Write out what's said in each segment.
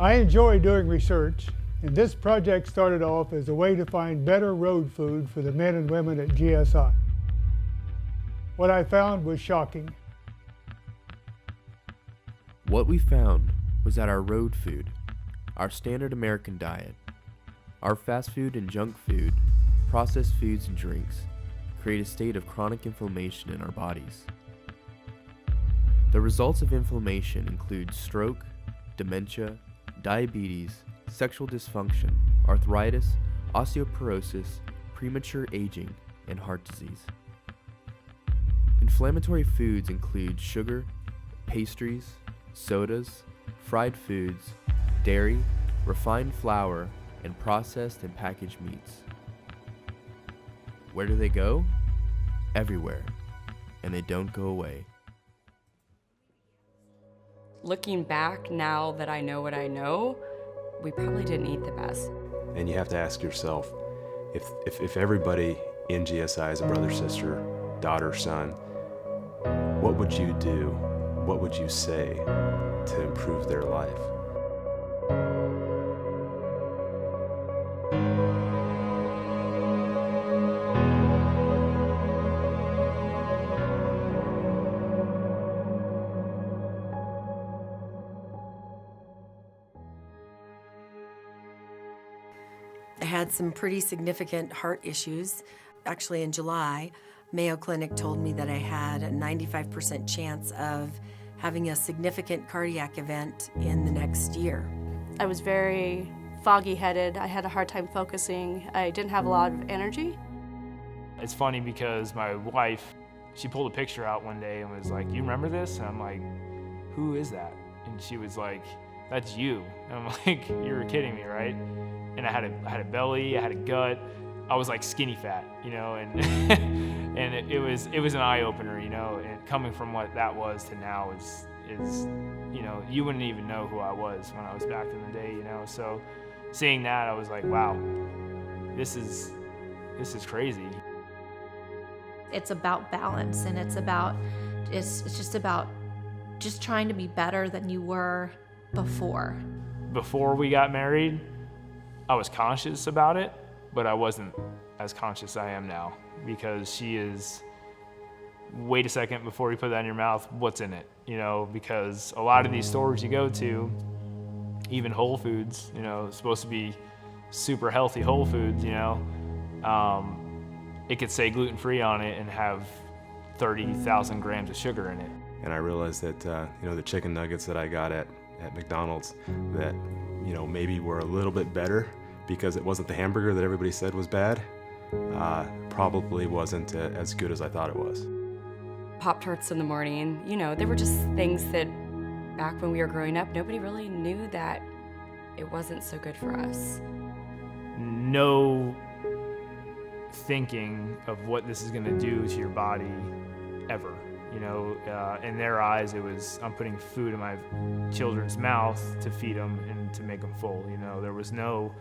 I enjoy doing research, and this project started off as a way to find better road food for the men and women at GSI. What I found was shocking. What we found was that our road food, our standard American diet, our fast food and junk food, processed foods and drinks, create a state of chronic inflammation in our bodies. The results of inflammation include stroke, dementia, diabetes, sexual dysfunction, arthritis, osteoporosis, premature aging, and heart disease. Inflammatory foods include sugar, pastries, sodas, fried foods, dairy, refined flour, and processed and packaged meats. Where do they go? Everywhere, and they don't go away. Looking back, now that I know what I know, we probably didn't eat the best. And you have to ask yourself, if everybody in GSI is a brother, sister, daughter, son, what would you do? What would you say to improve their life? I had some pretty significant heart issues. Actually, in July, Mayo Clinic told me that I had a 95% chance of having a significant cardiac event in the next year. I was very foggy-headed. I had a hard time focusing. I didn't have a lot of energy. It's funny because my wife, she pulled a picture out one day and was like, "You remember this?" And I'm like, "Who is that?" And she was like, "That's you." And I'm like, "You're kidding me, right?" And I had a belly, I had a gut. I was like skinny fat, you know, and and it was an eye opener, you know. And coming from what that was to now is you know, you wouldn't even know who I was when I was back in the day, you know. So seeing that, I was like, wow, this is crazy. It's about balance, and it's just about trying to be better than you were before. Before we got married, I was conscious about it, but I wasn't as conscious as I am now, because she is, wait a second before you put that in your mouth, what's in it? You know, because a lot of these stores you go to, even Whole Foods, you know, it's supposed to be super healthy Whole Foods, you know, it could say gluten-free on it and have 30,000 grams of sugar in it. And I realized that, you know, the chicken nuggets that I got at McDonald's, that, you know, maybe were a little bit better because it wasn't the hamburger that everybody said was bad, probably wasn't as good as I thought it was. Pop-Tarts in the morning, you know, they were just things that back when we were growing up, nobody really knew that it wasn't so good for us. No thinking of what this is going to do to your body ever. You know, in their eyes, it was, I'm putting food in my children's mouth to feed them and to make them full. You know, there was no,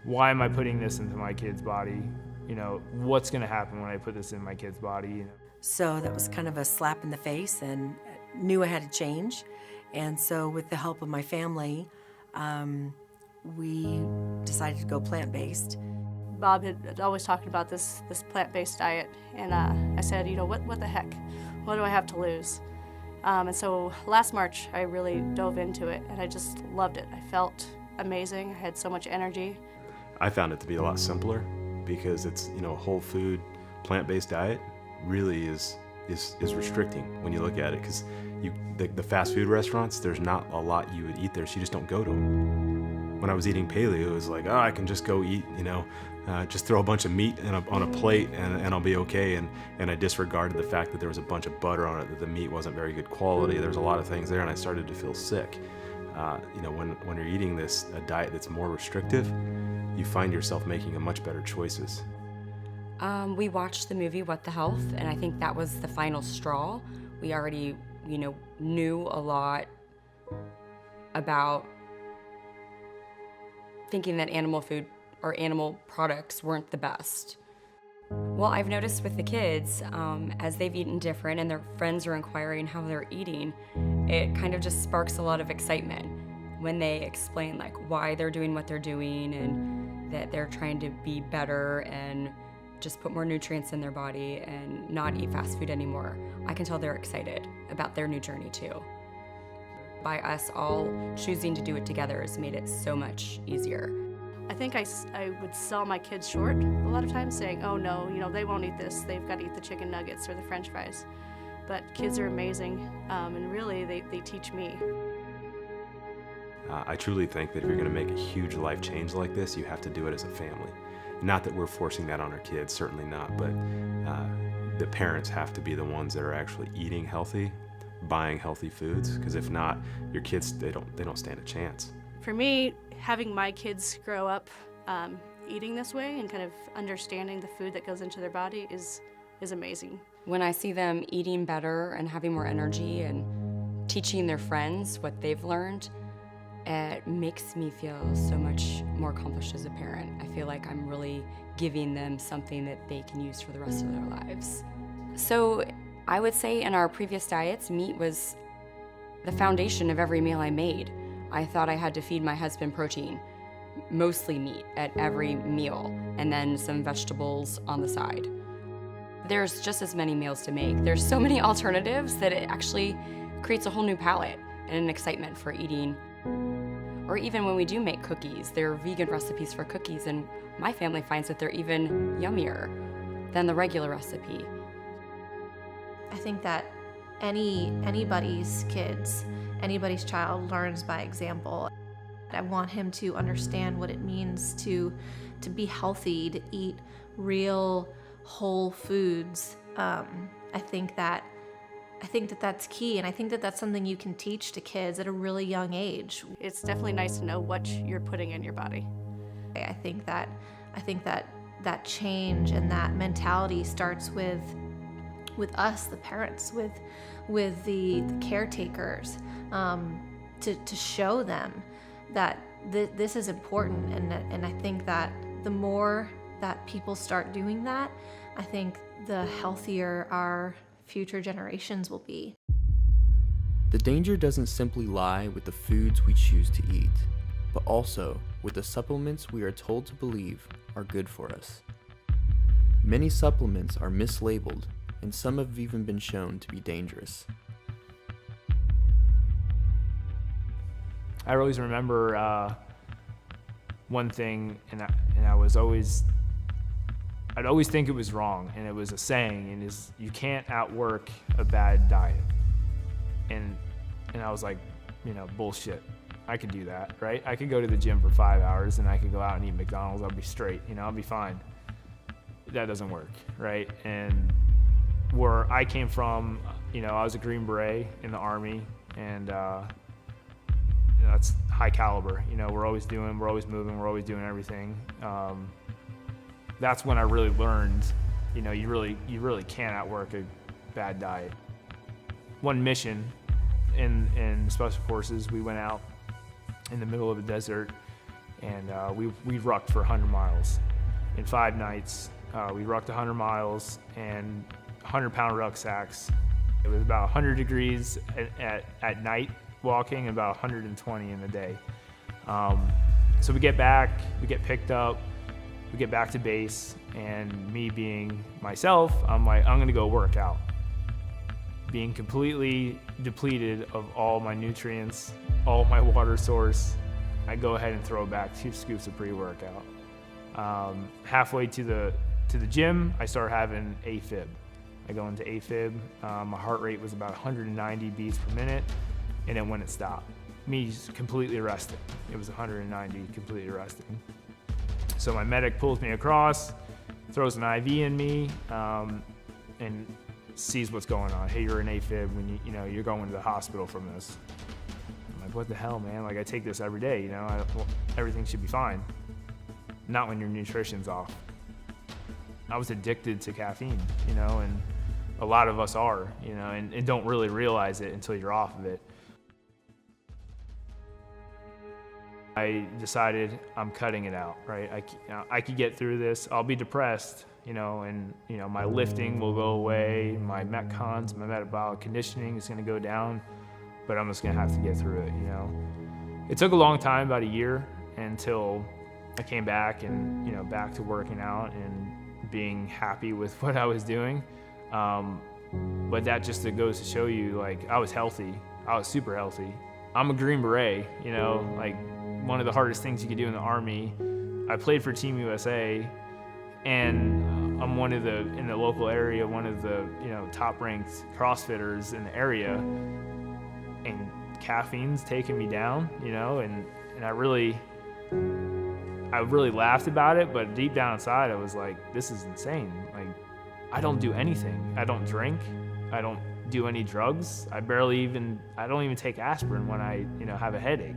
why am I putting this into my kid's body? You know, what's going to happen when I put this in my kid's body? You know? So that was kind of a slap in the face, and knew I had to change. And so with the help of my family, we decided to go plant-based. Bob had always talked about this plant-based diet, and I said, you know, what the heck? What do I have to lose? And so last March, I really dove into it, and I just loved it. I felt amazing. I had so much energy. I found it to be a lot simpler because it's, you know, a whole food, plant-based diet really is restricting when you look at it, because the fast food restaurants, there's not a lot you would eat there, so you just don't go to them. When I was eating paleo, it was like, oh, I can just go eat, you know, just throw a bunch of meat on a plate and I'll be okay. And I disregarded the fact that there was a bunch of butter on it, that the meat wasn't very good quality. There was a lot of things there, and I started to feel sick. You know, when you're eating a diet that's more restrictive, you find yourself making much better choices. We watched the movie What the Health, and I think that was the final straw. We already, you know, knew a lot about thinking that animal food or animal products weren't the best. Well, I've noticed with the kids, as they've eaten different and their friends are inquiring how they're eating, it kind of just sparks a lot of excitement. when they explain like why they're doing what they're doing and that they're trying to be better and just put more nutrients in their body and not eat fast food anymore, I can tell they're excited about their new journey too. By us all choosing to do it together has made it so much easier. I think I would sell my kids short a lot of times, saying, oh no, they won't eat this, they've got to eat the chicken nuggets or the french fries. But kids are amazing, and really they teach me. I truly think that if you're going to make a huge life change like this, you have to do it as a family. Not that we're forcing that on our kids, certainly not, but the parents have to be the ones that are actually eating healthy, buying healthy foods, because if not, your kids, they don't stand a chance. For me, having my kids grow up eating this way and kind of understanding the food that goes into their body is amazing. When I see them eating better and having more energy and teaching their friends what they've learned, it makes me feel so much more accomplished as a parent. I feel like I'm really giving them something that they can use for the rest of their lives. So I would say in our previous diets, meat was the foundation of every meal I made. I thought I had to feed my husband protein, mostly meat at every meal, and then some vegetables on the side. There's just as many meals to make. There's so many alternatives that it actually creates a whole new palate and an excitement for eating. Or even when we do make cookies, there are vegan recipes for cookies, and my family finds that they're even yummier than the regular recipe. I think that anybody's kids, anybody's child learns by example. I want him to understand what it means to be healthy, to eat real whole foods. I think that that's key, and I think that that's something you can teach to kids at a really young age. It's definitely nice to know what you're putting in your body. I think that change and that mentality starts with us, the parents, with the caretakers, to show them that this is important. And I think that the more that people start doing that, I think the healthier our future generations will be. The danger doesn't simply lie with the foods we choose to eat, but also with the supplements we are told to believe are good for us. Many supplements are mislabeled, and some have even been shown to be dangerous. I always remember one thing, and I'd always think it was wrong, and it was a saying, and is you can't outwork a bad diet. And I was like, bullshit. I could do that, right? I could go to the gym for 5 hours and I could go out and eat McDonald's. I'll be straight, I'll be fine. That doesn't work, right? And where I came from, I was a Green Beret in the Army, and that's high caliber. We're always moving, we're always doing everything. That's when I really learned, you really can't outwork a bad diet. One mission in Special Forces, we went out in the middle of a desert, and we rucked for 100 miles. In 5 nights, we rucked 100 miles and 100-pound rucksacks. It was about 100 degrees at night walking, and about 120 in the day. So we get back, we get picked up, we get back to base, and me being myself, I'm like, I'm gonna go work out. Being completely depleted of all my nutrients, all my water source, I go ahead and throw back 2 scoops of pre-workout. Halfway to the gym, I start having AFib. I go into AFib. My heart rate was about 190 beats per minute, and then when it stopped, me just completely rested. It was 190, completely rested. So my medic pulls me across, throws an IV in me, and sees what's going on. Hey, you're in AFib when you're going to the hospital from this. I'm like, what the hell, man? Like, I take this every day, everything should be fine. Not when your nutrition's off. I was addicted to caffeine, and a lot of us are, and don't really realize it until you're off of it. I decided I'm cutting it out, right? I could get through this. I'll be depressed, and my lifting will go away. My Metcons, my metabolic conditioning is going to go down, but I'm just going to have to get through it, It took a long time, about a year, until I came back and, back to working out and being happy with what I was doing. But that just goes to show you, like, I was healthy. I was super healthy. I'm a Green Beret, like one of the hardest things you could do in the Army. I played for Team USA, and I'm in the local area, one of the, top ranked CrossFitters in the area, and caffeine's taking me down, and I really laughed about it, but deep down inside I was like, this is insane. Like, I don't do anything. I don't drink. I don't do any drugs. I don't even take aspirin when I, have a headache.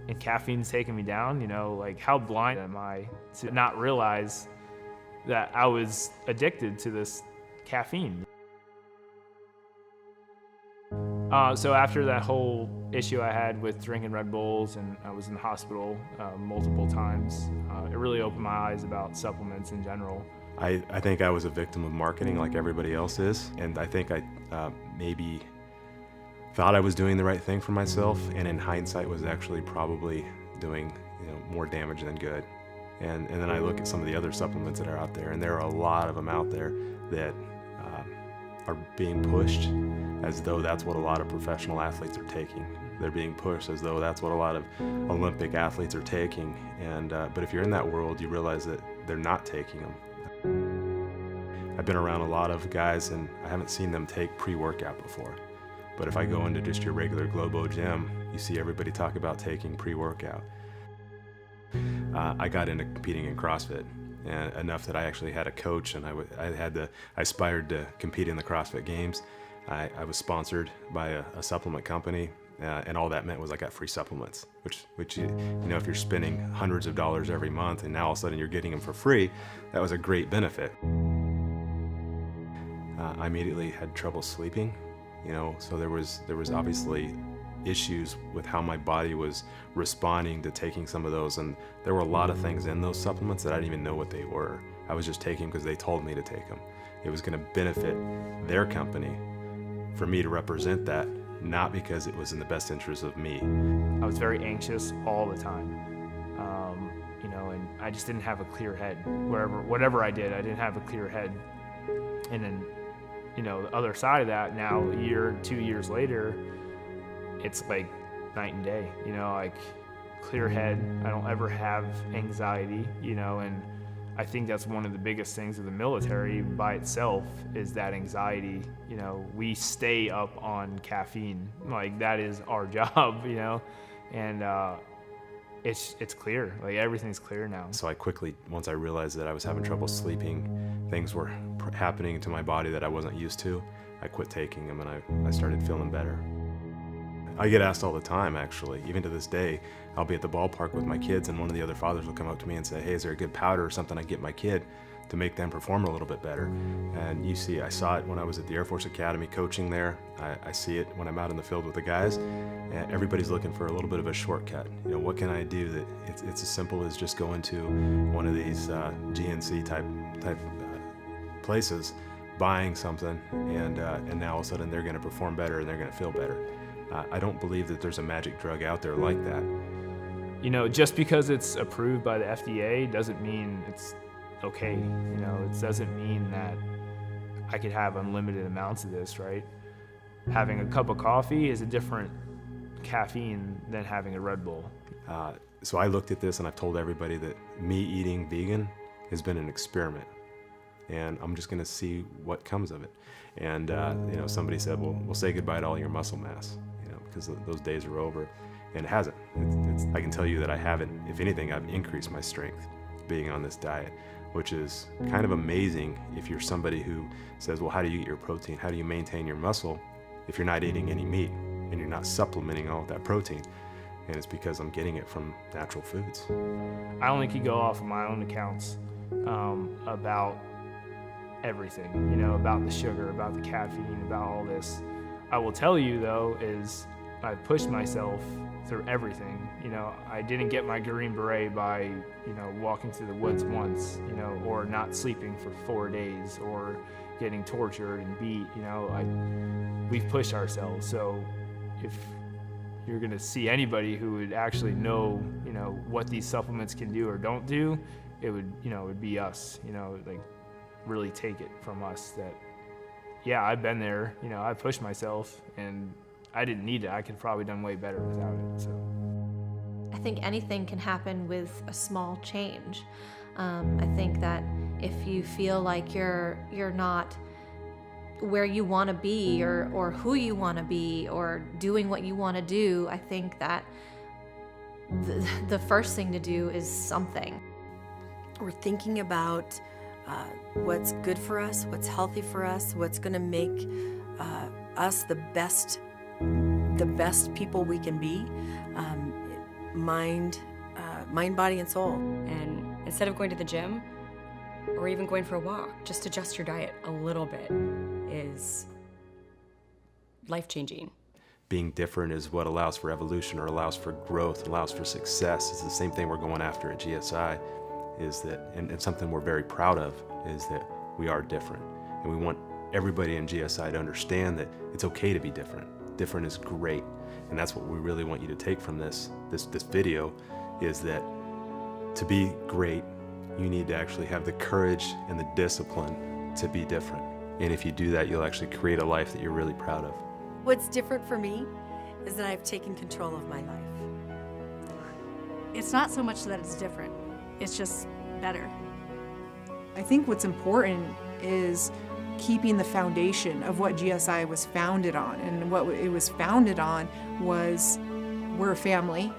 And caffeine's taking me down, like, how blind am I to not realize that I was addicted to this caffeine? So after that whole issue I had with drinking Red Bulls, and I was in the hospital multiple times, it really opened my eyes about supplements in general. I think I was a victim of marketing like everybody else is, and I think I maybe thought I was doing the right thing for myself, and in hindsight was actually probably doing more damage than good. And then I look at some of the other supplements that are out there, and there are a lot of them out there that are being pushed as though that's what a lot of professional athletes are taking. They're being pushed as though that's what a lot of Olympic athletes are taking. And but if you're in that world, you realize that they're not taking them. I've been around a lot of guys, and I haven't seen them take pre-workout before. But if I go into just your regular Globo gym, you see everybody talk about taking pre-workout. I got into competing in CrossFit, and enough that I actually had a coach, and I aspired to compete in the CrossFit Games. I was sponsored by a supplement company, and all that meant was I got free supplements, which if you're spending hundreds of dollars every month, and now all of a sudden you're getting them for free, that was a great benefit. I immediately had trouble sleeping, so there was obviously issues with how my body was responding to taking some of those, and there were a lot of things in those supplements that I didn't even know what they were. I was just taking them because they told me to take them. It was going to benefit their company for me to represent that, not because it was in the best interest of me. I was very anxious all the time, and I just didn't have a clear head. Whatever I did, I didn't have a clear head. And then, the other side of that, now a year, 2 years later, it's like night and day, like clear head. I don't ever have anxiety, and I think that's one of the biggest things of the military by itself is that anxiety. We stay up on caffeine, like that is our job, and it's clear, like everything's clear now. So I quickly, once I realized that I was having trouble sleeping, things were happening to my body that I wasn't used to, I quit taking them, and I started feeling better. I get asked all the time, actually, even to this day. I'll be at the ballpark with my kids, and one of the other fathers will come up to me and say, hey, is there a good powder or something I get my kid to make them perform a little bit better? And I saw it when I was at the Air Force Academy coaching there. I see it when I'm out in the field with the guys, and everybody's looking for a little bit of a shortcut. What can I do that it's as simple as just going to one of these GNC type places, buying something, and now all of a sudden they're going to perform better and they're going to feel better. I don't believe that there's a magic drug out there like that. Just because it's approved by the FDA doesn't mean it's okay. It doesn't mean that I could have unlimited amounts of this, right? Having a cup of coffee is a different caffeine than having a Red Bull. So I looked at this, and I've told everybody that me eating vegan has been an experiment, and I'm just going to see what comes of it. And somebody said, well, we'll say goodbye to all your muscle mass, because those days are over. And it hasn't. I can tell you that I haven't. If anything, I've increased my strength being on this diet, which is kind of amazing if you're somebody who says, well, how do you get your protein? How do you maintain your muscle if you're not eating any meat and you're not supplementing all of that protein? And it's because I'm getting it from natural foods. I only could go off of my own accounts about everything, about the sugar, about the caffeine, about all this. I will tell you, though, is I pushed myself through everything. I didn't get my Green Beret by, walking through the woods once, or not sleeping for 4 days, or getting tortured and beat. We've pushed ourselves. So if you're gonna see anybody who would actually know, what these supplements can do or don't do, it would be us, like really take it from us that, yeah, I've been there, I pushed myself and I didn't need it. I could have probably done way better without it, so. I think anything can happen with a small change. I think that if you feel like you're not where you want to be or who you want to be or doing what you want to do, I think that the first thing to do is something. We're thinking about what's good for us, what's healthy for us, what's going to make us the best people we can be, mind, body, and soul. And instead of going to the gym or even going for a walk, just adjust your diet a little bit is life-changing. Being different is what allows for evolution or allows for growth, allows for success. It's the same thing we're going after at GSI, is that, and something we're very proud of, is that we are different. And we want everybody in GSI to understand that it's okay to be different. Different is great. And that's what we really want you to take from this video, is that to be great, you need to actually have the courage and the discipline to be different. And if you do that, you'll actually create a life that you're really proud of. What's different for me is that I've taken control of my life. It's not so much that it's different, it's just better. I think what's important is keeping the foundation of what GSI was founded on. And what it was founded on was we're a family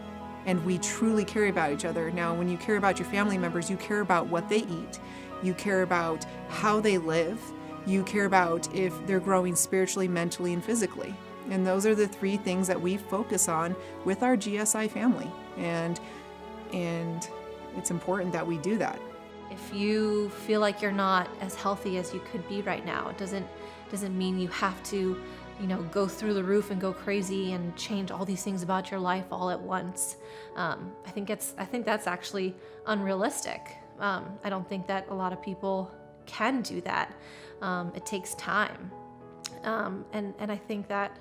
and we truly care about each other. Now, when you care about your family members, you care about what they eat, you care about how they live, you care about if they're growing spiritually, mentally, and physically. And those are the three things that we focus on with our GSI family. And it's important that we do that. If you feel like you're not as healthy as you could be right now, it doesn't mean you have to, go through the roof and go crazy and change all these things about your life all at once. I think that's actually unrealistic. I don't think that a lot of people can do that. It takes time, and I think that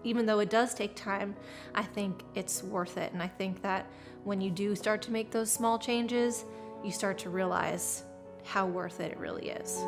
even though it does take time, I think it's worth it. And I think that when you do start to make those small changes, you start to realize how worth it really is.